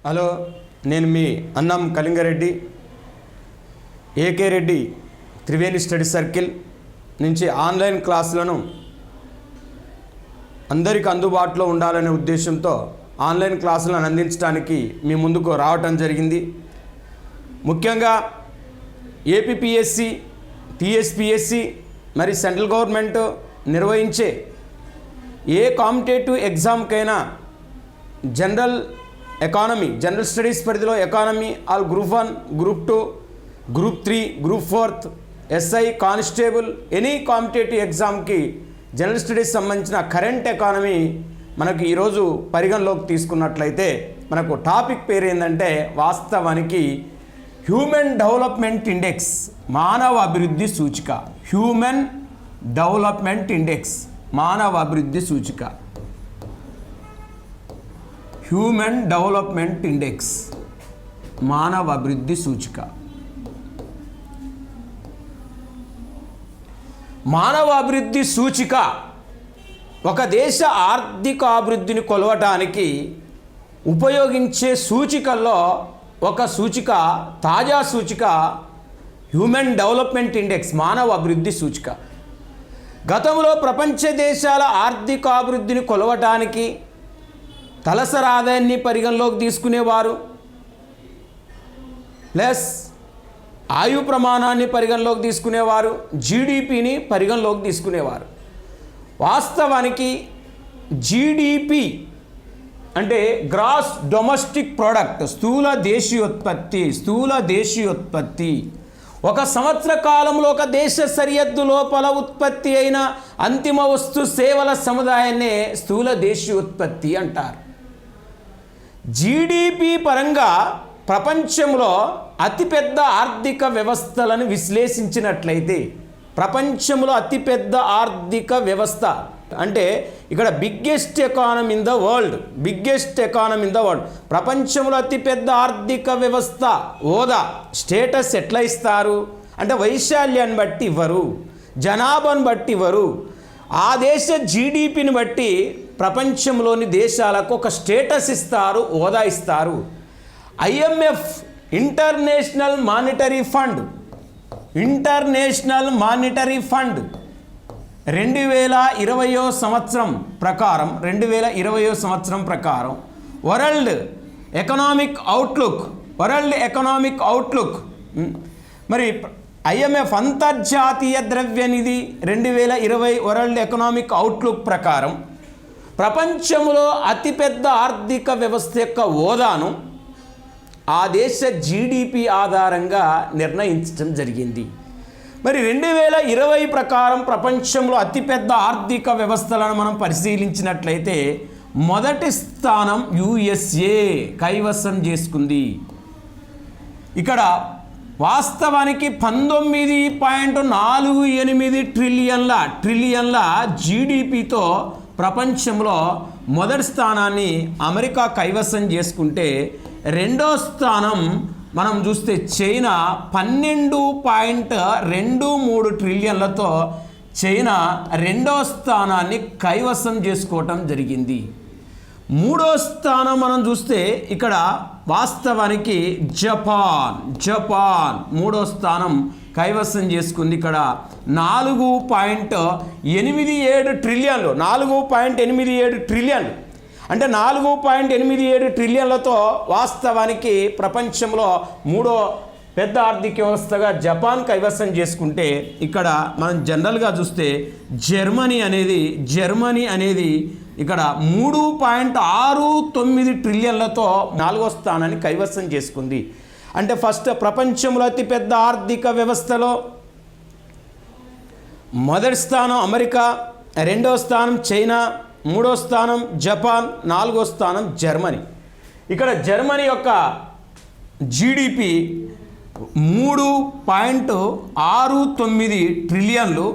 Hello, నేను మీ అన్నం Kalingareddy, AK Reddy Triveni study circle నుంచి ఆన్లైన్ క్లాసులను అందరికీ అందుబాటులో ఉండాలనే ఉద్దేశంతో ఆన్లైన్ క్లాసులను అందించడానికి మీ ముందుకు రావటం జరిగింది. ముఖ్యంగా ఏపీపీఎస్సి, టీఎస్పీఎస్సి మరి సెంట్రల్ గవర్నమెంట్ నిర్వహించే ఏ కాంపిటేటివ్ ఎగ్జామ్కైనా జనరల్ ఎకానమీ, జనరల్ స్టడీస్ పరిధిలో economy all group 1, group 2, group 3, group 4, SI, constable any competitive ఎగ్జామ్కి జనరల్ స్టడీస్ సంబంధించిన కరెంట్ ఎకానమీ మనకు ఈరోజు పరిగణలోకి తీసుకున్నట్లయితే మనకు టాపిక్ పేరు ఏంటంటే వాస్తవానికి హ్యూమన్ డెవలప్మెంట్ ఇండెక్స్, మానవ అభివృద్ధి సూచిక. హ్యూమన్ డెవలప్మెంట్ ఇండెక్స్, మానవ అభివృద్ధి సూచిక. హ్యూమన్ డెవలప్మెంట్ ఇండెక్స్, మానవ అభివృద్ధి సూచిక. మానవ అభివృద్ధి సూచిక ఒక దేశ ఆర్థిక అభివృద్ధిని కొలవటానికి ఉపయోగించే సూచికల్లో ఒక సూచిక, తాజా సూచిక హ్యూమన్ డెవలప్మెంట్ ఇండెక్స్, మానవ అభివృద్ధి సూచిక. గతంలో ప్రపంచ దేశాల ఆర్థిక అభివృద్ధిని కొలవటానికి తలసరి ఆదాయాన్ని పరిగణలోకి తీసుకునేవారు, ప్లస్ ఆయు ప్రమాణాన్ని పరిగణలోకి తీసుకునేవారు, జీడిపిని పరిగణలోకి తీసుకునేవారు. వాస్తవానికి జీడిపి అంటే గ్రాస్ డొమెస్టిక్ ప్రోడక్ట్, స్థూల దేశీయోత్పత్తి. ఒక సంవత్సర కాలంలో ఒక దేశ సరిహద్దు లోపల ఉత్పత్తి అయిన అంతిమ వస్తు సేవల సముదాయాన్నే స్థూల దేశీయోత్పత్తి అంటారు. జీడిపి పరంగా ప్రపంచంలో అతిపెద్ద ఆర్థిక వ్యవస్థలను విశ్లేషించినట్లయితే, ప్రపంచంలో అతిపెద్ద ఆర్థిక వ్యవస్థ అంటే ఇక్కడ biggest economy in the world, ప్రపంచంలో అతిపెద్ద ఆర్థిక వ్యవస్థ హోదా, స్టేటస్ ఎట్లా ఇస్తారు అంటే వైశాల్యాన్ని బట్టి ఇవ్వరు, జనాభాను బట్టి ఇవ్వరు. ఆ దేశ జీడిపిని బట్టి ప్రపంచంలోని దేశాలకు ఒక స్టేటస్ ఇస్తారు, హోదా ఇస్తారు. ఐఎంఎఫ్, ఇంటర్నేషనల్ మానిటరీ ఫండ్ 2020 సంవత్సరం ప్రకారం వరల్డ్ ఎకనామిక్ అవుట్లుక్ మరి ఐఎంఎఫ్ అంతర్జాతీయ ద్రవ్యనిధి 2020 వరల్డ్ ఎకనామిక్ అవుట్లుక్ ప్రకారం ప్రపంచంలో అతిపెద్ద ఆర్థిక వ్యవస్థ యొక్క హోదాను ఆ దేశ జీడిపి ఆధారంగా నిర్ణయించడం జరిగింది. మరి 2020 ప్రకారం ప్రపంచంలో అతిపెద్ద ఆర్థిక వ్యవస్థలను మనం పరిశీలించినట్లయితే మొదటి స్థానం యుఎస్ఏ కైవసం చేసుకుంది. ఇక్కడ వాస్తవానికి 19.48 ట్రిలియన్ల జీడిపితో ప్రపంచంలో మొదటి స్థానాన్ని అమెరికా కైవసం చేసుకుంటే, రెండో స్థానం మనం చూస్తే చైనా 12.23 ట్రిలియన్లతో చైనా రెండో స్థానాన్ని కైవసం చేసుకోవటం జరిగింది. మూడో స్థానం మనం చూస్తే ఇక్కడ వాస్తవానికి జపాన్ మూడో స్థానం కైవసం చేసుకుంది. ఇక్కడ 4.87 ట్రిలియన్లు అంటే 4.87 ట్రిలియన్లతో వాస్తవానికి ప్రపంచంలో మూడో పెద్ద ఆర్థిక వ్యవస్థగా జపాన్ కైవసం చేసుకుంటే, ఇక్కడ మనం జనరల్గా చూస్తే జర్మనీ అనేది ఇక్కడ 3.69 ట్రిలియన్లతో నాలుగో స్థానాన్ని కైవసం చేసుకుంది. అంటే ఫస్ట్ ప్రపంచంలో అతిపెద్ద ఆర్థిక వ్యవస్థలో మొదటి స్థానం అమెరికా, రెండో స్థానం చైనా, మూడో స్థానం జపాన్, నాలుగో స్థానం జర్మనీ. ఇక్కడ జర్మనీ యొక్క జీడిపి 3.69 ట్రిలియన్లు.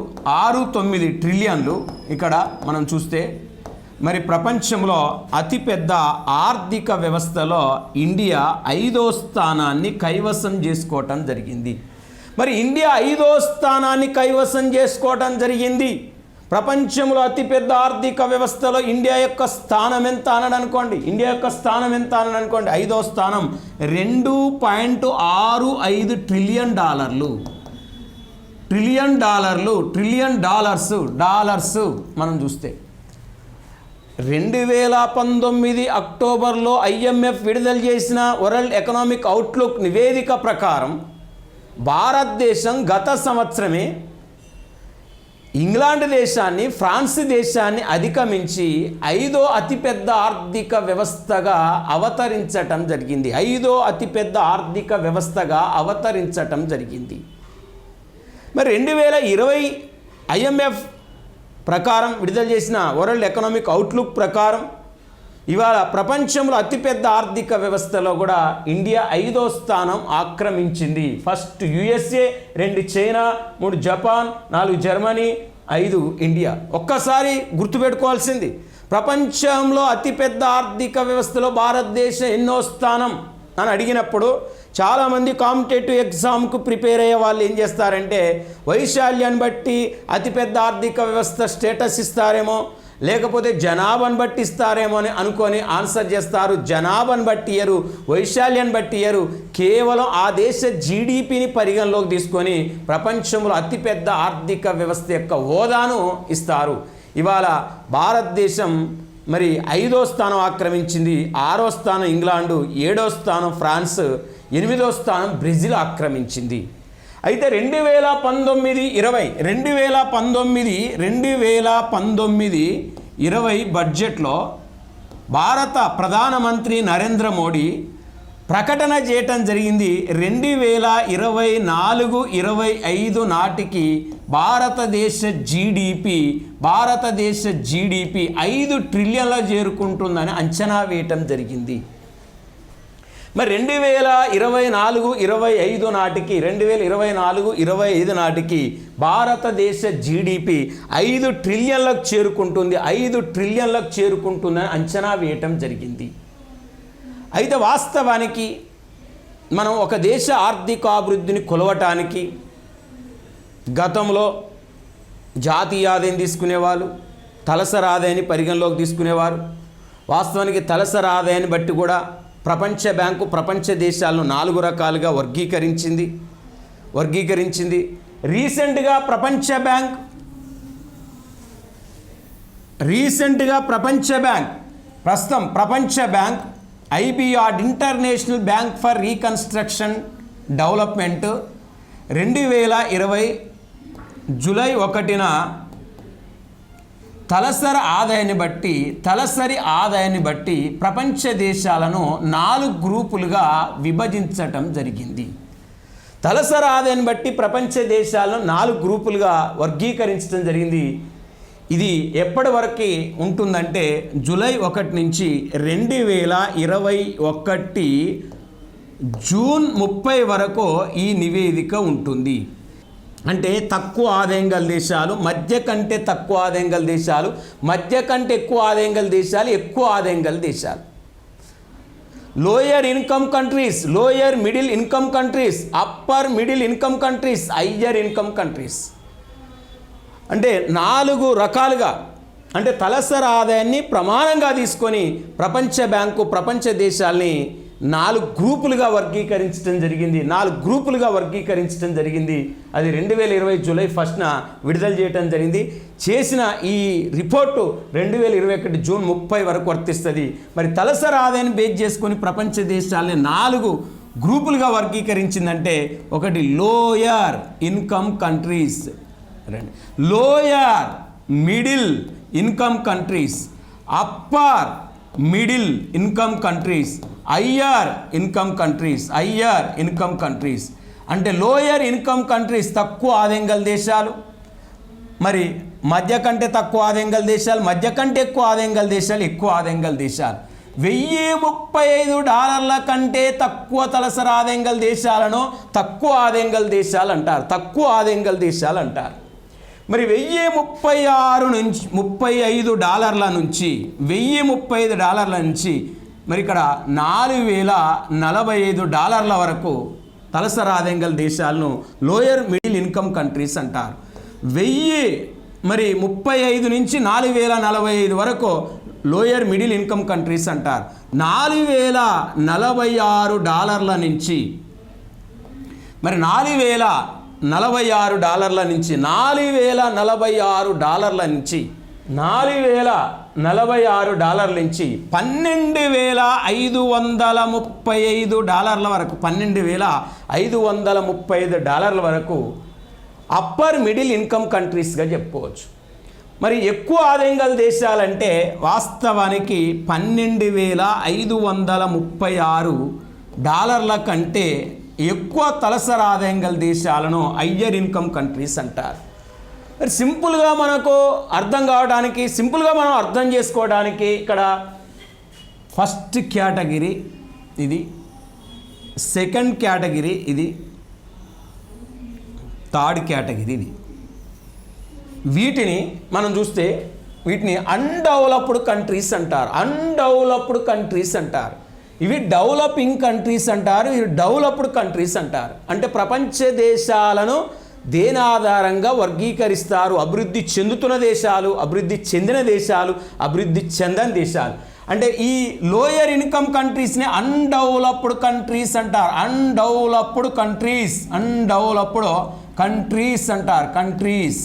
ఇక్కడ మనం చూస్తే మరి ప్రపంచంలో అతిపెద్ద ఆర్థిక వ్యవస్థలో ఇండియా 5వ స్థానాన్ని కైవసం చేసుకోవటం జరిగింది. మరి ఇండియా 5వ స్థానాన్ని కైవసం చేసుకోవటం జరిగింది. ప్రపంచంలో అతిపెద్ద ఆర్థిక వ్యవస్థలో ఇండియా యొక్క స్థానం ఎంత అని అనుకోండి. ఇండియా యొక్క స్థానం ఎంత అని అనుకోండి. 5వ స్థానం. $2.65 ట్రిలియన్. ట్రిలియన్ డాలర్స్ మనం చూస్తే 2019 అక్టోబర్లో IMF విడుదల చేసిన వరల్డ్ ఎకనామిక్ అవుట్లుక్ నివేదిక ప్రకారం భారతదేశం గత సంవత్సరమే ఇంగ్లాండ్ దేశాన్ని, ఫ్రాన్స్ దేశాన్ని అధిగమించి 5వ అతిపెద్ద ఆర్థిక వ్యవస్థగా అవతరించటం జరిగింది. 5వ అతిపెద్ద ఆర్థిక వ్యవస్థగా అవతరించటం జరిగింది. మరి 2020 IMF ప్రకారం విడుదల చేసిన వరల్డ్ ఎకనామిక్ అవుట్లుక్ ప్రకారం ఇవాళ ప్రపంచంలో అతిపెద్ద ఆర్థిక వ్యవస్థలో కూడా ఇండియా 5వ స్థానం ఆక్రమించింది. First USA, 2 China, 3 Japan, 4 Germany, 5 India. ఒక్కసారి గుర్తుపెట్టుకోవాల్సింది, ప్రపంచంలో అతిపెద్ద ఆర్థిక వ్యవస్థలో భారతదేశం ఎన్నో స్థానం అని అడిగినప్పుడు చాలామంది కాంపిటేటివ్ ఎగ్జామ్కు ప్రిపేర్ అయ్యే వాళ్ళు ఏం చేస్తారంటే వైశాల్యాన్ని బట్టి అతిపెద్ద ఆర్థిక వ్యవస్థ స్టేటస్ ఇస్తారేమో, లేకపోతే జనాభాను బట్టి ఇస్తారేమో అని అనుకొని ఆన్సర్ చేస్తారు. జనాభాను బట్టి ఇయ్యరు, వైశాల్యాన్ని బట్టి ఇయ్యరు, కేవలం ఆ దేశ GDPని పరిగణలోకి తీసుకొని ప్రపంచంలో అతిపెద్ద ఆర్థిక వ్యవస్థ యొక్క హోదాను ఇస్తారు. ఇవాళ భారతదేశం మరి 5వ స్థానం ఆక్రమించింది. 6వ స్థానం ఇంగ్లాండు, 7వ స్థానం ఫ్రాన్స్, 8వ స్థానం బ్రెజిల్ ఆక్రమించింది. అయితే 2019-20 బడ్జెట్లో భారత ప్రధానమంత్రి నరేంద్ర మోడీ ప్రకటన చేయటం జరిగింది. 2024-25 నాటికి భారతదేశ జీడిపి 5 ట్రిలియన్ల చేరుకుంటుందని అంచనా వేయటం జరిగింది. మరి 2024-25 నాటికి 2024-25 నాటికి భారతదేశ జీడిపి 5 ట్రిలియన్లకు చేరుకుంటుంది. 5 ట్రిలియన్లకు చేరుకుంటుందని అంచనా వేయటం జరిగింది. అయితే వాస్తవానికి మనం ఒక దేశ ఆర్థికాభివృద్ధిని కొలవటానికి గతంలో జాతీయ ఆదాయం తీసుకునేవాళ్ళు, తలసరి ఆదాయాన్ని పరిగణలోకి తీసుకునేవారు. వాస్తవానికి తలసరి ఆదాయాన్ని బట్టి కూడా ప్రపంచ బ్యాంకు ప్రపంచ దేశాలను 4 రకాలుగా వర్గీకరించింది. రీసెంట్గా ప్రపంచ bank IBRD international bank for reconstruction development 2020 July 1న తలసరి ఆదాయాన్ని బట్టి ప్రపంచ దేశాలను 4 గ్రూపులుగా విభజించటం జరిగింది. తలసరి ఆదాయాన్ని బట్టి ప్రపంచ దేశాలను 4 గ్రూపులుగా వర్గీకరించడం జరిగింది. ఇది ఎప్పటి వరకు ఉంటుందంటే జూలై 1 నుంచి 2021 జూన్ 30 వరకు ఈ నివేదిక ఉంటుంది. అంటే తక్కువ ఆదాయం గల దేశాలు, మధ్య కంటే తక్కువ ఆదాయం గల దేశాలు, మధ్య కంటే ఎక్కువ ఆదాయం గల దేశాలు, ఎక్కువ ఆదాయం గల దేశాలు, lower income countries, lower middle income countries, upper middle income countries, higher income countries. అంటే 4 రకాలుగా, అంటే తలసరి ఆదాయాన్ని ప్రమాణంగా తీసుకొని ప్రపంచ బ్యాంకు ప్రపంచ దేశాల్ని 4 గ్రూపులుగా వర్గీకరించడం జరిగింది. అది 2020 జూలై 1న విడుదల చేయడం జరిగింది. చేసిన ఈ రిపోర్టు 2021 జూన్ 30 వరకు వర్తిస్తుంది. మరి తలసరి ఆదాయాన్ని బేస్ చేసుకొని ప్రపంచ దేశాలని 4 గ్రూపులుగా వర్గీకరించిందంటే, ఒకటి lower income countries, lower middle income countries, upper middle income countries, higher income countries. అంటే లోయర్ ఇన్కమ్ కంట్రీస్ తక్కువ ఆదాయం గల దేశాలు, మరి మధ్య కంటే తక్కువ ఆదాయం గల దేశాలు, మధ్య కంటే ఎక్కువ ఆదాయం గల దేశాలు, ఎక్కువ ఆదాయం గల దేశాలు. $1035 కంటే తక్కువ తలసరి ఆదాయం గల దేశాలను తక్కువ ఆదాయం గల దేశాలు అంటారు. మరి $1035 నుంచి $1035 నుంచి మరి ఇక్కడ $4045 వరకు తలసరి ఆదాయం గల దేశాలను లోయర్ మిడిల్ ఇన్కమ్ కంట్రీస్ అంటారు. మరి 35 నుంచి 4045 వరకు లోయర్ మిడిల్ ఇన్కమ్ కంట్రీస్ అంటారు. $4046 నుంచి మరి $4046 నుంచి $4046 నుంచి $12,535 వరకు $12,535 వరకు అప్పర్ మిడిల్ ఇన్కమ్ కంట్రీస్గా చెప్పుకోవచ్చు. మరి ఎక్కువ ఆదాయం గల దేశాలంటే వాస్తవానికి $12,536 కంటే ఎక్కువ తలసరి ఆదాయం గల దేశాలను హయ్యర్ ఇన్కమ్ కంట్రీస్ అంటారు. మరి సింపుల్గా మనకు అర్థం కావడానికి, సింపుల్గా మనం అర్థం చేసుకోవడానికి ఇక్కడ ఫస్ట్ కేటగిరీ ఇది, సెకండ్ కేటగిరీ ఇది, థర్డ్ కేటగిరీ ఇది. వీటిని మనం చూస్తే వీటిని అన్డెవలప్డ్ కంట్రీస్ అంటారు. అన్డెవలప్డ్ కంట్రీస్ అంటారు. ఇవి డెవలపింగ్ కంట్రీస్ అంటారు, ఇవి డెవలప్డ్ కంట్రీస్ అంటారు. అంటే ప్రపంచ దేశాలను దేని ఆధారంగా వర్గీకరిస్తారు? అభివృద్ధి చెందుతున్న దేశాలు, అభివృద్ధి చెందిన దేశాలు, అభివృద్ధి చెందని దేశాలు. అంటే ఈ లోయర్ ఇన్కమ్ కంట్రీస్ని అన్డెవలప్డ్ కంట్రీస్ అంటారు. అన్డెవలప్డ్ కంట్రీస్, అన్డెవలప్డ్ కంట్రీస్ అంటారు. కంట్రీస్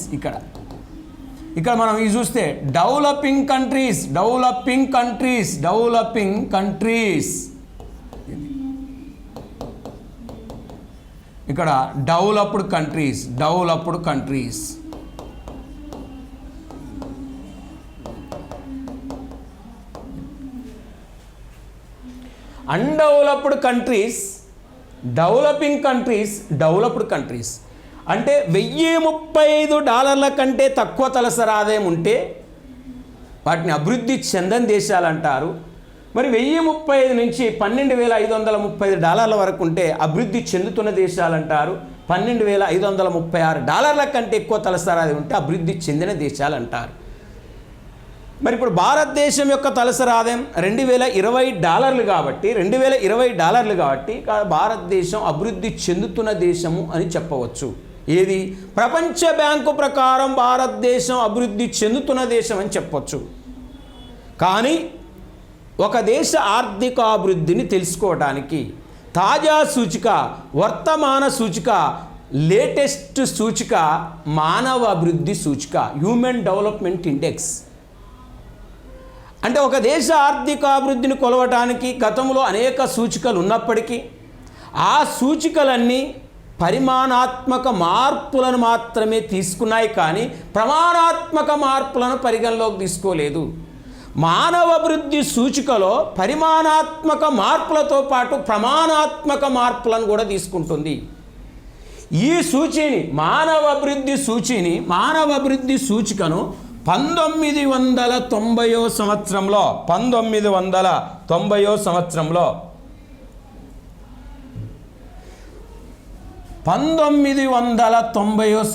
ఇక్కడ మనం ఇది చూస్తే developing countries, developing countries, developing countries, ఇక్కడ developed countries, developed countries. Undeveloped countries, developing countries, developed countries. అంటే $1035 కంటే తక్కువ తలసరి ఆదాయం ఉంటే వాటిని అభివృద్ధి చెందని దేశాలు అంటారు. మరి 1035 నుంచి $12,535 వరకు ఉంటే అభివృద్ధి చెందుతున్న దేశాలు అంటారు. $12,536 కంటే ఎక్కువ తలసరి ఆదాయం ఉంటే అభివృద్ధి చెందిన దేశాలు అంటారు. మరి ఇప్పుడు భారతదేశం యొక్క తలసరి ఆదాయం $2020 కాబట్టి $2020 కాబట్టి భారతదేశం అభివృద్ధి చెందుతున్న దేశము అని చెప్పవచ్చు. ఏది? ప్రపంచ బ్యాంకు ప్రకారం భారతదేశం అభివృద్ధి చెందుతున్న దేశం అని చెప్పవచ్చు. కానీ ఒక దేశ ఆర్థికాభివృద్ధిని తెలుసుకోవడానికి తాజా సూచిక, వర్తమాన సూచిక, లేటెస్ట్ సూచిక మానవ అభివృద్ధి సూచిక, హ్యూమన్ డెవలప్మెంట్ ఇండెక్స్. అంటే ఒక దేశ ఆర్థికాభివృద్ధిని కొలవటానికి గతంలో అనేక సూచికలు ఉన్నప్పటికీ ఆ సూచికలన్నీ పరిమాణాత్మక మార్పులను మాత్రమే తీసుకున్నాయి, కానీ ప్రమాణాత్మక మార్పులను పరిగణలోకి తీసుకోలేదు. మానవ అభివృద్ధి సూచికలో పరిమాణాత్మక మార్పులతో పాటు ప్రమాణాత్మక మార్పులను కూడా తీసుకుంటుంది. ఈ సూచిని మానవ అభివృద్ధి సూచికను 1990 సంవత్సరంలో 1990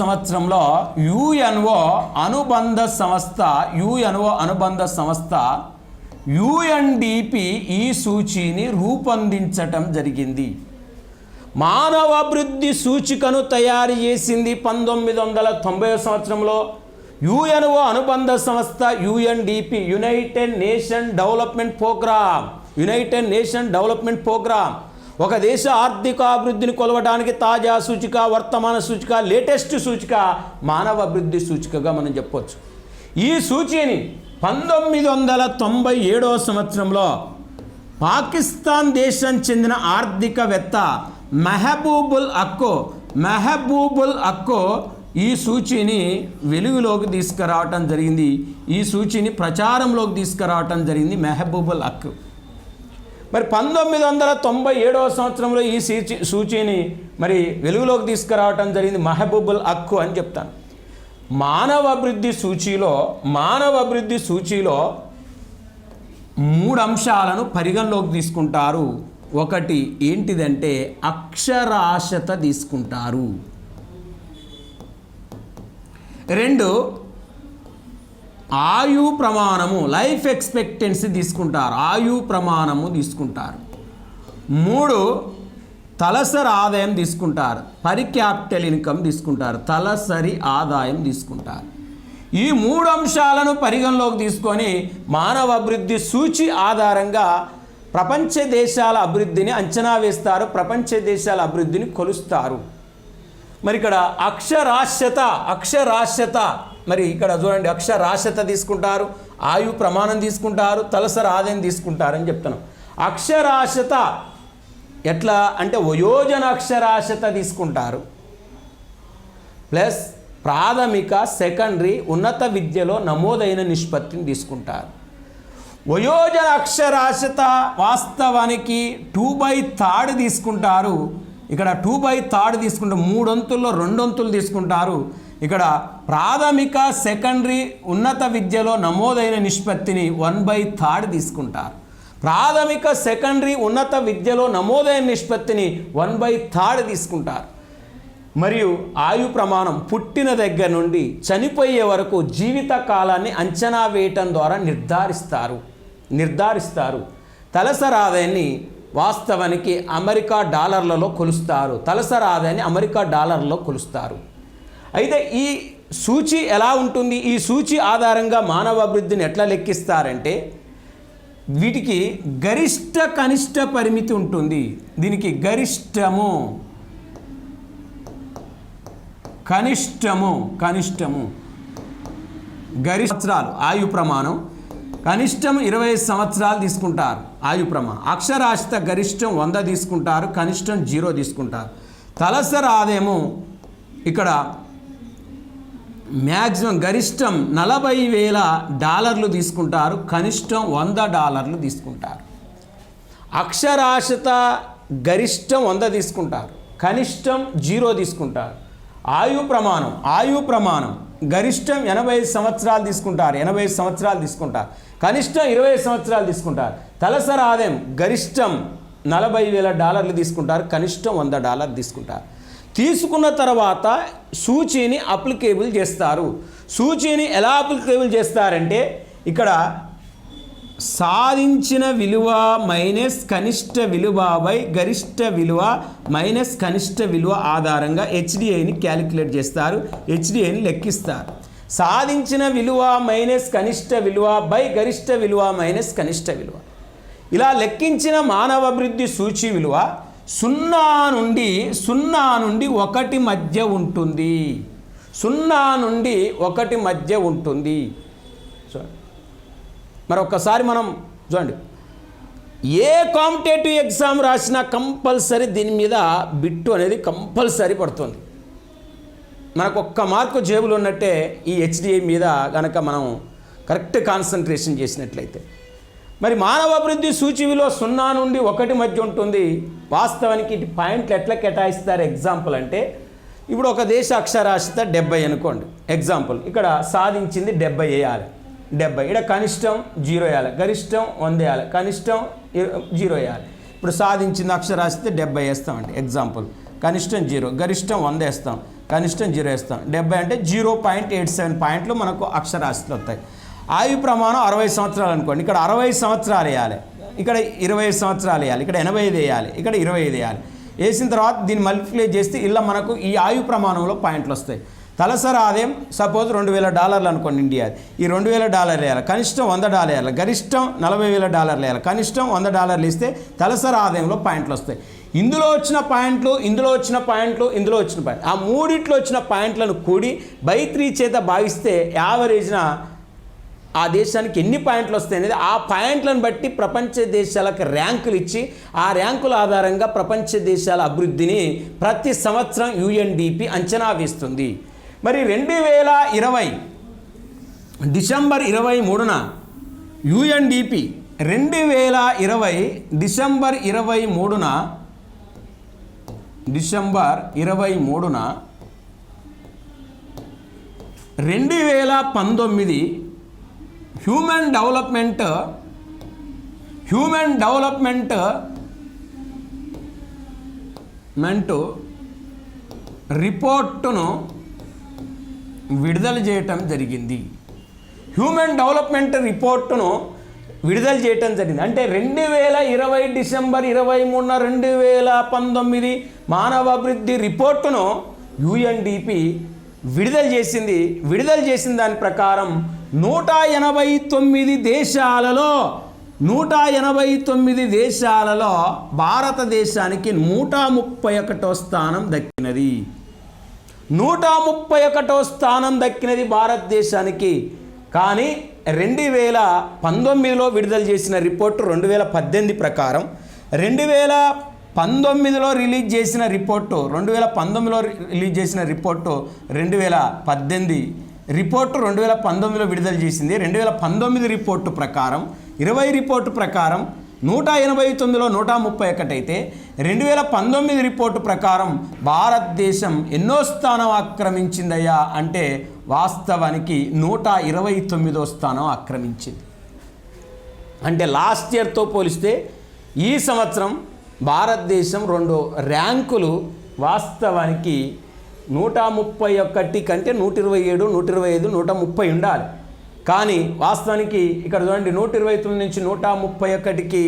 సంవత్సరంలో యుఎన్ఓ అనుబంధ సంస్థ యుఎన్డిపి ఈ సూచీని రూపొందించటం జరిగింది. మానవ అభివృద్ధి సూచికను తయారు చేసింది 1990 సంవత్సరంలో యుఎన్ఓ అనుబంధ సంస్థ UNDP, united nation development programme. ఒక దేశ ఆర్థికాభివృద్ధిని కొలవడానికి తాజా సూచిక, వర్తమాన సూచిక, లేటెస్ట్ సూచిక మానవ అభివృద్ధి సూచికగా మనం చెప్పవచ్చు. ఈ సూచీని 1997 సంవత్సరంలో పాకిస్తాన్ దేశం చెందిన ఆర్థికవేత్త మెహబూబుల్ హక్కో ఈ సూచీని వెలుగులోకి తీసుకురావటం జరిగింది. ఈ సూచీని ప్రచారంలోకి తీసుకురావటం జరిగింది మెహబూబుల్ హక్. మరి 1997 సంవత్సరంలో ఈ సూచీని మరి వెలుగులోకి తీసుకురావటం జరిగింది మెహబూబుల్ హక్ అని చెప్తాను. మానవ అభివృద్ధి సూచీలో 3 అంశాలను పరిగణలోకి తీసుకుంటారు. ఒకటి ఏంటిదంటే అక్షరాస్యత తీసుకుంటారు. 2 ఆయు ప్రమాణము, లైఫ్ ఎక్స్పెక్టెన్సీ తీసుకుంటారు. 3 తలసరి ఆదాయం తీసుకుంటారు. పర్ క్యాపిటల్ ఇన్కమ్ తీసుకుంటారు. తలసరి ఆదాయం తీసుకుంటారు. ఈ 3 అంశాలను పరిగణలోకి తీసుకొని మానవ అభివృద్ధి సూచి ఆధారంగా ప్రపంచ దేశాల అభివృద్ధిని అంచనా వేస్తారు, ప్రపంచ దేశాల అభివృద్ధిని కొలుస్తారు. మరి ఇక్కడ అక్షరాస్యత మరి ఇక్కడ చూడండి, అక్షరాస్యత తీసుకుంటారు, ఆయు ప్రమాణం తీసుకుంటారు, తలసరి ఆదాయం తీసుకుంటారని చెప్తున్నాం. అక్షరాస్యత ఎట్లా అంటే వయోజన అక్షరాస్యత తీసుకుంటారు, ప్లస్ ప్రాథమిక సెకండరీ ఉన్నత విద్యలో నమోదైన నిష్పత్తిని తీసుకుంటారు. వయోజన అక్షరాస్యత వాస్తవానికి 2/3 తీసుకుంటారు. ఇక్కడ 2/3 తీసుకుంటారు, 3 వంతుల్లో 2 వంతులు తీసుకుంటారు. ఇక్కడ ప్రాథమిక సెకండరీ ఉన్నత విద్యలో నమోదైన నిష్పత్తిని 1/3 తీసుకుంటారు. ప్రాథమిక సెకండరీ ఉన్నత విద్యలో నమోదైన నిష్పత్తిని 1/3 తీసుకుంటారు. మరియు ఆయు ప్రమాణం పుట్టిన దగ్గర నుండి చనిపోయే వరకు జీవిత కాలాన్ని అంచనా వేయటం ద్వారా నిర్ధారిస్తారు. తలసరి ఆదాయాన్ని వాస్తవానికి అమెరికా డాలర్లలో కొలుస్తారు. తలసరి ఆదాయాన్ని అమెరికా డాలర్లలో కొలుస్తారు. అయితే ఈ సూచి ఎలా ఉంటుంది? ఈ సూచి ఆధారంగా మానవ అభివృద్ధిని ఎట్లా లెక్కిస్తారంటే వీటికి గరిష్ట కనిష్ట పరిమితి ఉంటుంది. దీనికి గరిష్టము కనిష్టము సంవత్సరాలు ఆయు ప్రమాణం, కనిష్టం 25 సంవత్సరాలు తీసుకుంటారు ఆయు ప్రమాణం. అక్షరాస్యత గరిష్టం 100 తీసుకుంటారు, కనిష్టం 0 తీసుకుంటారు. తలసరి ఆదాయము ఇక్కడ మ్యాక్సిమం గరిష్టం $40,000 తీసుకుంటారు, కనిష్టం $100 తీసుకుంటారు. అక్షరాస్యత గరిష్టం 100 తీసుకుంటారు, కనిష్టం 0 తీసుకుంటారు. ఆయు ప్రమాణం గరిష్టం 85 సంవత్సరాలు తీసుకుంటారు, 85 సంవత్సరాలు తీసుకుంటారు, కనిష్టం 20 సంవత్సరాలు తీసుకుంటారు. తలసరి ఆదాయం గరిష్టం $40,000 తీసుకుంటారు, కనిష్టం $100 తీసుకుంటారు. తీసుకున్న తర్వాత సూచీని అప్లికేబుల్ చేస్తారు. సూచీని ఎలా అప్లికేబుల్ చేస్తారంటే ఇక్కడ సాధించిన విలువ మైనస్ కనిష్ట విలువ బై గరిష్ట విలువ మైనస్ కనిష్ట విలువ ఆధారంగా హెచ్డిఐని క్యాలిక్యులేట్ చేస్తారు, హెచ్డిఐని లెక్కిస్తారు. సాధించిన విలువ మైనస్ కనిష్ట విలువ బై గరిష్ట విలువ మైనస్ కనిష్ట విలువ. ఇలా లెక్కించిన మానవ అభివృద్ధి సూచి విలువ 0 నుండి 1 మధ్య ఉంటుంది. 0 నుండి 1 మధ్య ఉంటుంది. మరొకసారి మనం చూడండి, ఏ కాంపిటేటివ్ ఎగ్జామ్ రాసినా కంపల్సరీ దీని మీద బిట్టు అనేది కంపల్సరీ పడుతుంది. మనకు 1 మార్కు జేబులో ఉన్నట్టే ఈ హెచ్డిఐ మీద కనుక మనం కరెక్ట్ కాన్సన్ట్రేషన్ చేసినట్లయితే. మరి మానవ అభివృద్ధి సూచి విలువ 0 నుండి 1 మధ్య ఉంటుంది. వాస్తవానికి ఇటు పాయింట్లు ఎట్లా కేటాయిస్తారు? ఎగ్జాంపుల్ అంటే ఇప్పుడు ఒక దేశ అక్షరాస్యత 70 అనుకోండి ఎగ్జాంపుల్. ఇక్కడ సాధించింది 70 వేయాలి, 70. ఇక్కడ కనిష్టం 0 వేయాలి, గరిష్టం 100 వేయాలి, కనిష్టం 0 వేయాలి. ఇప్పుడు సాధించింది అక్షరాస్యత 70 వేస్తామండి ఎగ్జాంపుల్. కనిష్టం 0, గరిష్టం 100 వేస్తాం, కనిష్టం 0 వేస్తాం. 70 అంటే 0.87 పాయింట్లు మనకు అక్షరాస్యతలు వస్తాయి. ఆయు ప్రమాణం 60 సంవత్సరాలు అనుకోండి. ఇక్కడ 60 సంవత్సరాలు వేయాలి, ఇక్కడ 20 సంవత్సరాలు వేయాలి, ఇక్కడ 85 వేయాలి, ఇక్కడ 25 వేయాలి. వేసిన తర్వాత దీన్ని మల్టిప్లై చేస్తే ఇలా మనకు ఈ ఆయు ప్రమాణంలో పాయింట్లు వస్తాయి. తలసరి ఆదాయం సపోజ్ $2,000 అనుకోండి ఇండియా. ఈ $2,000 వేయాలి, కనిష్టం $100 వేయాలి, గరిష్టం $40,000 వేయాలి, కనిష్టం $100 ఇస్తే తలసరి ఆదాయంలో పాయింట్లు వస్తాయి. ఇందులో వచ్చిన పాయింట్లు, ఇందులో వచ్చిన పాయింట్లు, ఇందులో వచ్చిన పాయింట్లు, ఆ మూడిట్లో వచ్చిన పాయింట్లను కూడి బై 3 చేత భాగిస్తే యావరేజ్న ఆ దేశానికి ఎన్ని పాయింట్లు వస్తాయి అనేది ఆ పాయింట్లను బట్టి ప్రపంచ దేశాలకు ర్యాంకులు ఇచ్చి ఆ ర్యాంకుల ఆధారంగా ప్రపంచ దేశాల అభివృద్ధిని ప్రతి సంవత్సరం UNDP అంచనా వేస్తుంది. మరి 2020 డిసెంబర్ 23న UNDP 2020 డిసెంబర్ 23న 2019 హ్యూమన్ డెవలప్మెంట్ రిపోర్టును విడుదల చేయటం జరిగింది. హ్యూమన్ డెవలప్మెంట్ రిపోర్టును విడుదల చేయటం జరిగింది. అంటే 2020 డిసెంబర్ 23న 2019 మానవాభివృద్ధి రిపోర్టును UNDP విడుదల చేసిన దాని ప్రకారం 189 దేశాలలో భారతదేశానికి 131వ స్థానం దక్కినది. 131వ స్థానం దక్కినది భారతదేశానికి. కానీ 2019లో విడుదల చేసిన రిపోర్టు 2018 ప్రకారం, 2019లో రిలీజ్ చేసిన రిపోర్టు 2019లో రిలీజ్ చేసిన రిపోర్టు 2018 రిపోర్టు 2019లో విడుదల చేసింది. 2019 రిపోర్టు ప్రకారం 20 రిపోర్టు ప్రకారం 189లో 131 అయితే 2019 రిపోర్టు ప్రకారం భారతదేశం ఎన్నో స్థానం ఆక్రమించిందయ్యా అంటే వాస్తవానికి 129వ స్థానం ఆక్రమించింది. అంటే లాస్ట్ ఇయర్తో పోలిస్తే ఈ సంవత్సరం భారతదేశం 2 ర్యాంకులు వాస్తవానికి 131 కంటే 127, 125, 130 ఉండాలి. కానీ వాస్తవానికి ఇక్కడ చూడండి 129 నుంచి 131కి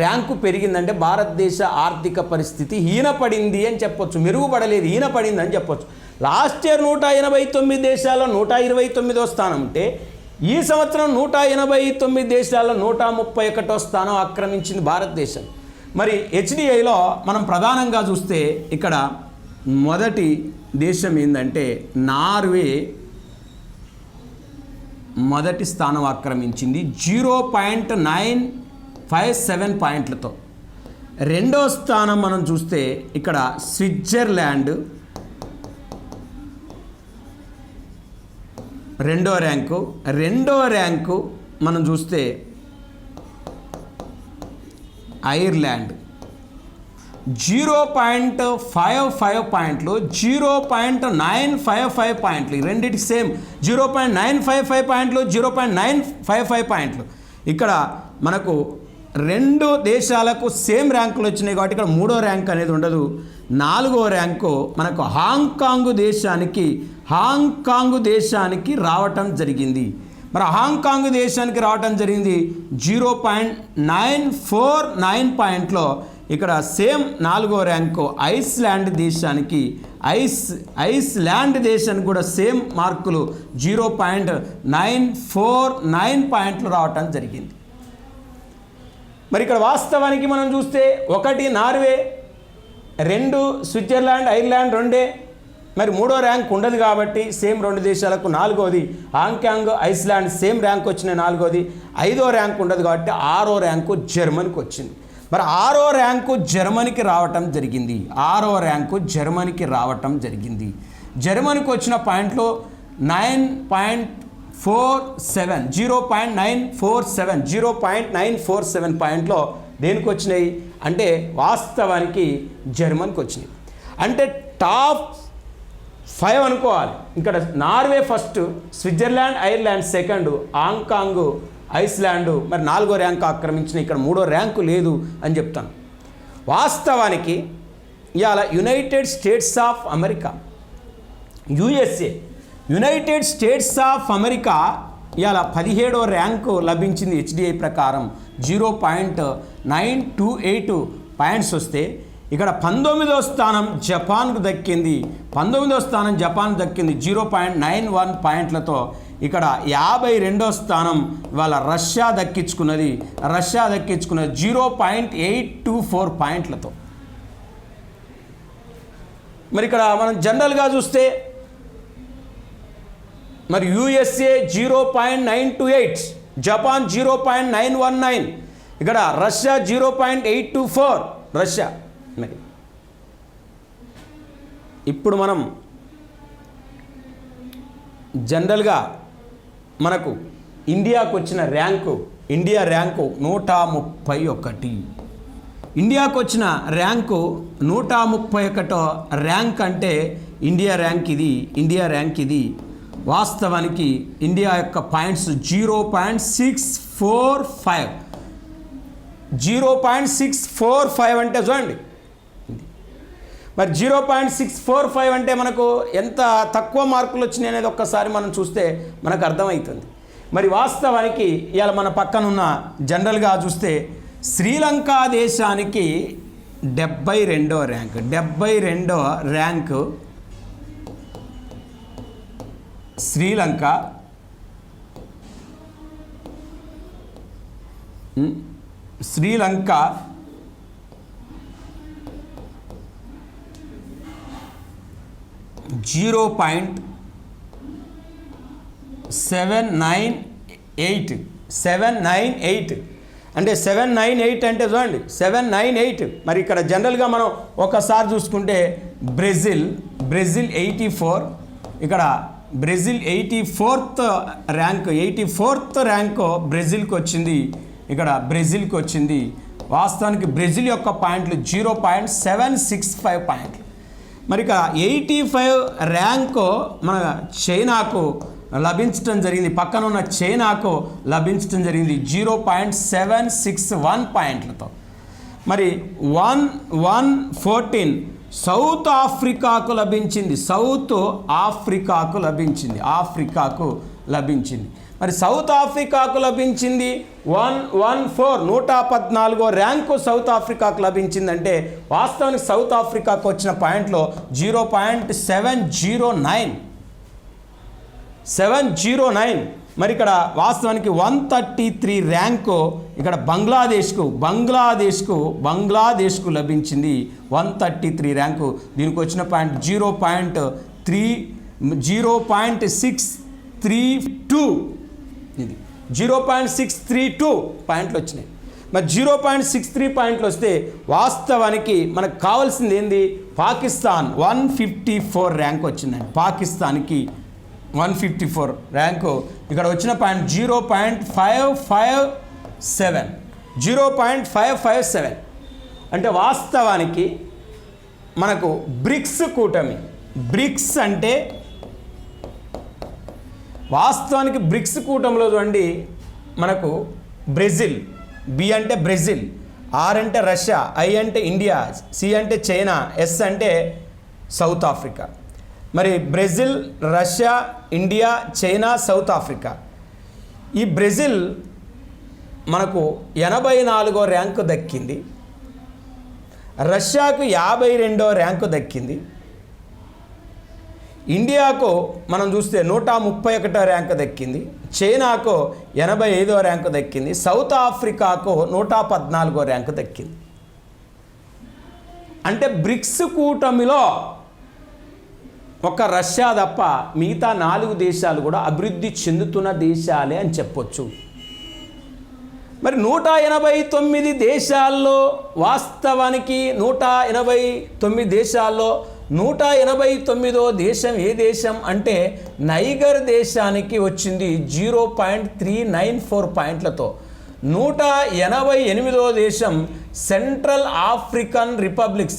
ర్యాంకు పెరిగిందంటే భారతదేశ ఆర్థిక పరిస్థితి హీనపడింది అని చెప్పొచ్చు. మెరుగుపడలేదు, హీనపడింది అని చెప్పొచ్చు. లాస్ట్ ఇయర్ 189 దేశాల్లో 129వ స్థానం ఉంటే ఈ సంవత్సరం 189 దేశాల్లో 131వ స్థానం ఆక్రమించింది భారతదేశం. మరి హెచ్డిఐలో మనం ప్రధానంగా చూస్తే ఇక్కడ మొదటి దేశం ఏంటంటే నార్వే మొదటి స్థానం ఆక్రమించింది 0.957 పాయింట్లతో. రెండో స్థానం మనం చూస్తే ఇక్కడ స్విట్జర్లాండ్ రెండో ర్యాంకు మనం చూస్తే ఐర్లాండ్ 0.55 పాయింట్లు, 0.955 పాయింట్లు, ఈ రెండింటికి సేమ్ 0.955 పాయింట్లు, 0.955 పాయింట్లు. ఇక్కడ మనకు 2 దేశాలకు సేమ్ ర్యాంకులు వచ్చినాయి కాబట్టి ఇక్కడ 3వ ర్యాంక్ అనేది ఉండదు. 4వ ర్యాంకు మనకు హాంకాంగ్ దేశానికి రావటం జరిగింది. మరి హాంకాంగ్ దేశానికి రావటం జరిగింది 0.949 పాయింట్లో. ఇక్కడ సేమ్ 4వ ర్యాంకు ఐస్లాండ్ దేశానికి కూడా సేమ్ మార్కులు 0.949 పాయింట్లు రావటం జరిగింది. మరి ఇక్కడ వాస్తవానికి మనం చూస్తే 1 నార్వే, 2 స్విట్జర్లాండ్, ఐర్లాండ్ 2. మరి 3వ ర్యాంక్ ఉండదు కాబట్టి సేమ్ 2 దేశాలకు. 4వది హాంకాంగ్, ఐస్లాండ్ సేమ్ ర్యాంక్ వచ్చిన 4వది. 5వ ర్యాంక్ ఉండదు కాబట్టి 6వ ర్యాంకు జర్మనీకి వచ్చింది. మరి 6వ ర్యాంకు జర్మనీకి రావటం జరిగింది. జర్మనీకి వచ్చిన పాయింట్లో 0.947 పాయింట్లో దేనికి వచ్చినాయి అంటే వాస్తవానికి జర్మనీకి వచ్చినాయి. అంటే టాప్ 5 అనుకోవాలి. ఇక్కడ Norway first, Switzerland, Ireland second, Hong Kong, Iceland మరి 4వ ర్యాంకు ఆక్రమించిన. ఇక్కడ 3వ ర్యాంకు లేదు అని చెప్తాను. వాస్తవానికి ఇవాళ United states of America, United states of America ఇవాళ 17వ ర్యాంకు లభించింది హెచ్డిఐ ప్రకారం. 0.928 పాయింట్స్ వస్తే ఇక్కడ 19వ స్థానం జపాన్కు దక్కింది. 0.91 పాయింట్లతో. ఇక్కడ 52వ స్థానం ఇవాళ రష్యా దక్కించుకున్నది 0.824 పాయింట్లతో. మరి ఇక్కడ మనం జనరల్గా చూస్తే మరి యుఎస్ఏ 0.928, జపాన్ 0.919, ఇక్కడ రష్యా 0.824 రష్యా. మరి ఇప్పుడు మనం జనరల్గా మనకు ఇండియాకు వచ్చిన ర్యాంకు, ఇండియా ర్యాంకు 131. ఇండియాకు వచ్చిన ర్యాంకు 131 ర్యాంక్ అంటే ఇండియా ర్యాంక్ ఇది. వాస్తవానికి ఇండియా యొక్క పాయింట్స్ 0.645 అంటే చూడండి. మరి 0.645 అంటే మనకు ఎంత తక్కువ మార్కులు వచ్చినాయి అనేది ఒక్కసారి మనం చూస్తే మనకు అర్థమవుతుంది. మరి వాస్తవానికి ఇవాళ మన పక్కనున్న జనరల్గా చూస్తే శ్రీలంక దేశానికి 72వ ర్యాంకు శ్రీలంక, శ్రీలంక, (0.798) 798 అంటే 798 అంటే చూడండి 798. మరి ఇక్కడ జనరల్గా మనం ఒకసారి చూసుకుంటే బ్రెజిల్ 84, ఇక్కడ బ్రెజిల్ 84th ర్యాంక్ బ్రెజిల్కి వచ్చింది. ఇక్కడ బ్రెజిల్కి వచ్చింది. వాస్తవానికి బ్రెజిల్ యొక్క పాయింట్లు 0.765 పాయింట్లు. మరి ఇక 85 ర్యాంకు మన చైనాకు లభించడం జరిగింది. పక్కన ఉన్న చైనాకు లభించడం జరిగింది 0.761 పాయింట్లతో. మరి 114 సౌత్ ఆఫ్రికాకు లభించింది. ఆఫ్రికాకు లభించింది. మరి సౌత్ ఆఫ్రికాకు లభించింది 114 ర్యాంకు సౌత్ ఆఫ్రికాకు లభించిందంటే వాస్తవానికి సౌత్ ఆఫ్రికాకు వచ్చిన పాయింట్లో 0.709. మరి ఇక్కడ వాస్తవానికి 133 ర్యాంకు ఇక్కడ బంగ్లాదేశ్కు లభించింది. 133 ర్యాంకు. దీనికి వచ్చిన పాయింట్ 0.632. ఇది 0.632 పాయింట్లు వచ్చినాయి. మరి 0.63 పాయింట్లు వస్తే వాస్తవానికి మనకు కావాల్సింది ఏంది? పాకిస్తాన్ 154 ర్యాంక్ వచ్చిందండి. పాకిస్తాన్కి 154 ర్యాంకు. ఇక్కడ వచ్చిన పాయింట్ 0.557 అంటే వాస్తవానికి మనకు బ్రిక్స్ కూటమి. బ్రిక్స్ అంటే వాస్తవానికి బ్రిక్స్ కూటమిలో చూడండి మనకు బ్రెజిల్, బి అంటే బ్రెజిల్, ఆర్ అంటే రష్యా, ఐ అంటే ఇండియా, సి అంటే చైనా, ఎస్ అంటే సౌత్ ఆఫ్రికా. మరి Brazil, Russia, India, China, south Africa. ఈ బ్రెజిల్ మనకు 84వ ర్యాంకు దక్కింది. రష్యాకు 52వ ర్యాంకు దక్కింది. ఇండియాకు మనం చూస్తే 131వ ర్యాంకు దక్కింది. చైనాకు 85వ ర్యాంకు దక్కింది. సౌత్ ఆఫ్రికాకు 114వ ర్యాంకు దక్కింది. అంటే బ్రిక్స్ కూటమిలో ఒక రష్యా తప్ప మిగతా 4 దేశాలు కూడా అభివృద్ధి చెందుతున్న దేశాలే అని చెప్పొచ్చు. మరి 189 దేశాల్లో వాస్తవానికి 189 దేశాల్లో 189వ దేశం ఏ దేశం అంటే నైగర్ దేశానికి వచ్చింది 0.394 పాయింట్లతో. 188వ దేశం సెంట్రల్ ఆఫ్రికన్ రిపబ్లిక్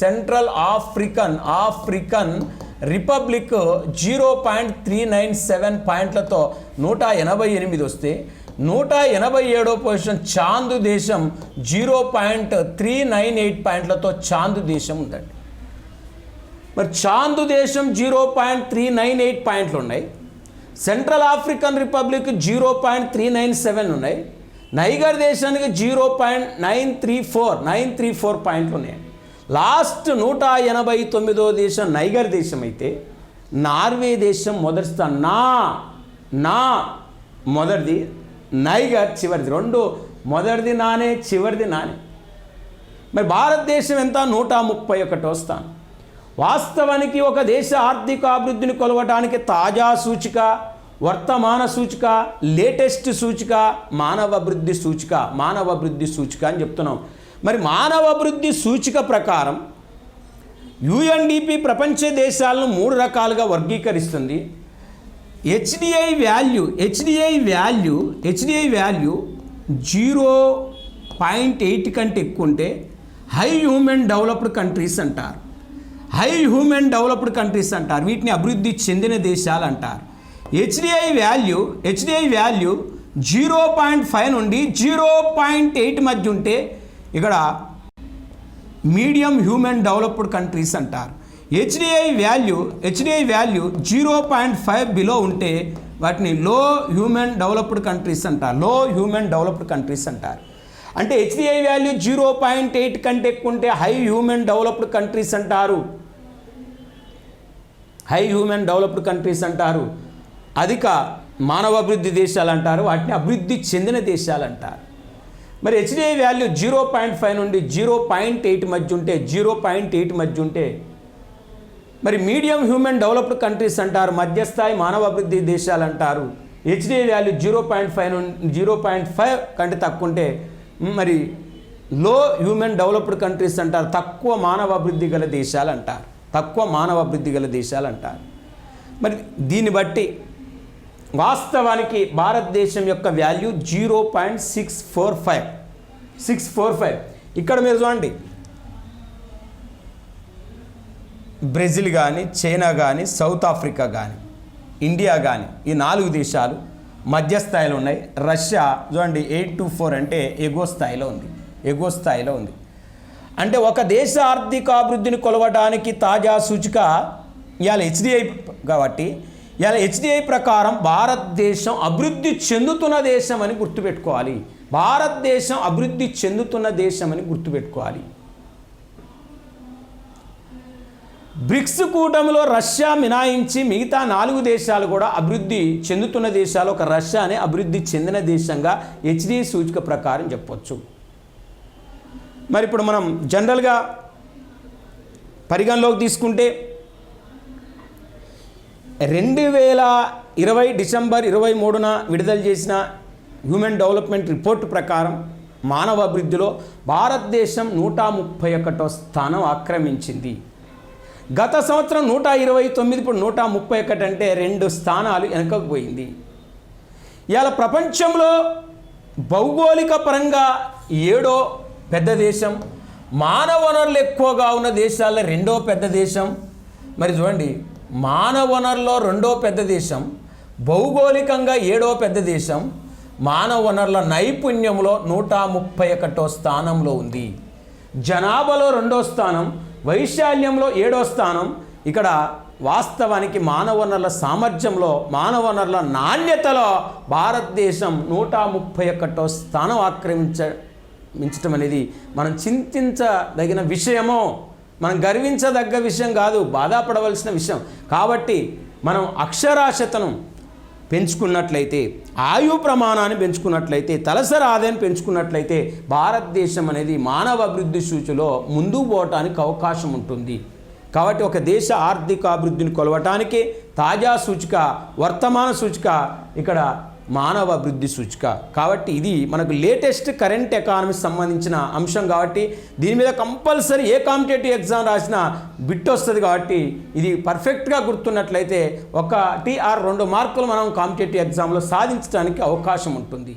0.397 పాయింట్లతో 188 వస్తే 187వ పొజిషన్ చాంద్ దేశం 0.398 పాయింట్లతో చాంద్ దేశం ఉందండి. మరి చాంద్ దేశం 0.398 పాయింట్లు ఉన్నాయి. సెంట్రల్ ఆఫ్రికన్ రిపబ్లిక్ 0.397 ఉన్నాయి. నైగర్ దేశానికి 0.934 పాయింట్లు ఉన్నాయి. లాస్ట్ 189వ దేశం నైగర్ దేశం అయితే నార్వే దేశం మొదటి స్థానం. మొదటిది నైగర్, చివరిది. రెండు మొదటిది నానే, చివరిది నానే. మరి భారతదేశం ఎంత? 131వ స్థానం. వాస్తవానికి ఒక దేశ ఆర్థిక అభివృద్ధిని కొలవటానికి తాజా సూచిక, వర్తమాన సూచిక, లేటెస్ట్ సూచిక మానవ అభివృద్ధి సూచిక అని చెప్తున్నాం. మరి మానవ అభివృద్ధి సూచిక ప్రకారం యుఎన్డిపి ప్రపంచ దేశాలను 3 రకాలుగా వర్గీకరిస్తుంది. హెచ్డిఐ వాల్యూ 0.8 కంటే ఎక్కువ ఉంటే హై హ్యూమన్ డెవలప్డ్ కంట్రీస్ అంటారు. వీటిని అభివృద్ధి చెందిన దేశాలు అంటారు. హెచ్డిఐ వాల్యూ 0.5 నుండి 0.8 మధ్య ఉంటే ఇక్కడ మీడియం హ్యూమన్ డెవలప్డ్ కంట్రీస్ అంటారు. హెచ్డిఐ వాల్యూ 0.5 బిలో ఉంటే వాటిని లో హ్యూమన్ డెవలప్డ్ కంట్రీస్ అంటారు. అంటే హెచ్డిఐ వాల్యూ 0.8 కంటే ఎక్కువ ఉంటే హై హ్యూమన్ డెవలప్డ్ కంట్రీస్ అంటారు. అధిక మానవాభివృద్ధి దేశాలు అంటారు, వాటిని అభివృద్ధి చెందిన దేశాలు అంటారు. మరి హెచ్డిఐ వాల్యూ 0.5 నుండి 0.8 మధ్య ఉంటే 0.8 మధ్య ఉంటే మరి మీడియం హ్యూమన్ డెవలప్డ్ కంట్రీస్ అంటారు, మధ్యస్థాయి మానవాభివృద్ధి దేశాలు అంటారు. హెచ్డిఐ వాల్యూ 0.5 నుండి 0.5 కంటే తక్కువ ఉంటే మరి లో హ్యూమన్ డెవలప్డ్ కంట్రీస్ అంటారు, తక్కువ మానవాభివృద్ధి గల దేశాలు అంటారు, తక్కువ మానవాభివృద్ధి గల దేశాలు అంటారు. మరి దీన్ని బట్టి వాస్తవానికి భారతదేశం యొక్క వాల్యూ 0.645. ఇక్కడ మీరు చూడండి, బ్రెజిల్ కానీ, చైనా కానీ, సౌత్ ఆఫ్రికా కానీ, ఇండియా కానీ, ఈ 4 దేశాలు మధ్యస్థాయిలో ఉన్నాయి. రష్యా చూడండి 824 అంటే ఎగువ స్థాయిలో ఉంది. అంటే ఒక దేశ ఆర్థికాభివృద్ధిని కొలవడానికి తాజా సూచిక ఇవాళ హెచ్డిఐ కాబట్టి ఇవాళ హెచ్డిఐ ప్రకారం భారతదేశం అభివృద్ధి చెందుతున్న దేశం అని గుర్తుపెట్టుకోవాలి. భారతదేశం అభివృద్ధి చెందుతున్న దేశం అని గుర్తుపెట్టుకోవాలి. బ్రిక్స్ కూటమిలో రష్యా మినాయించి మిగతా 4 దేశాలు కూడా అభివృద్ధి చెందుతున్న దేశాలు. ఒక రష్యా అనే అభివృద్ధి చెందిన దేశంగా హెచ్డిఐ సూచిక ప్రకారం చెప్పొచ్చు. మరి ఇప్పుడు మనం జనరల్గా పరిగణలోకి తీసుకుంటే 2020 డిసెంబర్ 23న విడుదల చేసిన హ్యూమన్ డెవలప్మెంట్ రిపోర్ట్ ప్రకారం మానవ అభివృద్ధిలో భారతదేశం 131వ స్థానం ఆక్రమించింది. గత సంవత్సరం 129, ఇప్పుడు 131 అంటే 2 స్థానాలు వెనకకు పోయింది. ఇవాళ ప్రపంచంలో భౌగోళిక పరంగా 7వ పెద్ద దేశం, మానవ వనరులు ఎక్కువగా ఉన్న దేశాల్లో 2వ పెద్ద దేశం. మరి చూడండి, మానవ వనరులో 2వ పెద్ద దేశం, భౌగోళికంగా 7వ పెద్ద దేశం, మానవ వనరుల నైపుణ్యంలో 131వ స్థానంలో ఉంది. జనాభాలో 2వ స్థానం, వైశాల్యంలో 7వ స్థానం. ఇక్కడ వాస్తవానికి మానవ వనరుల సామర్థ్యంలో, మానవ వనరుల నాణ్యతలో భారతదేశం 131వ స్థానం ఆక్రమించడం అనేది మనం చింతించదగిన విషయమో, మనం గర్వించదగ్గ విషయం కాదు, బాధపడవలసిన విషయం. కాబట్టి మనం అక్షరాస్యతను పెంచుకున్నట్లయితే, ఆయు ప్రమాణాన్ని పెంచుకున్నట్లయితే, తలసరి ఆదాయం పెంచుకున్నట్లయితే భారతదేశం అనేది మానవ అభివృద్ధి సూచిలో ముందుకు పోవటానికి అవకాశం ఉంటుంది. కాబట్టి ఒక దేశ ఆర్థిక అభివృద్ధిని కొలవటానికి తాజా సూచిక, వర్తమాన సూచిక ఇక్కడ మానవ అభివృద్ధి సూచిక. కాబట్టి ఇది మనకు లేటెస్ట్ కరెంట్ ఎకానమీ సంబంధించిన అంశం కాబట్టి దీని మీద కంపల్సరీ ఏ కాంపిటేటివ్ ఎగ్జామ్ రాసినా బిట్ వస్తుంది. కాబట్టి ఇది పర్ఫెక్ట్గా గుర్తున్నట్లయితే 1 or 2 మార్కులు మనం కాంపిటేటివ్ ఎగ్జామ్లో సాధించడానికి అవకాశం ఉంటుంది.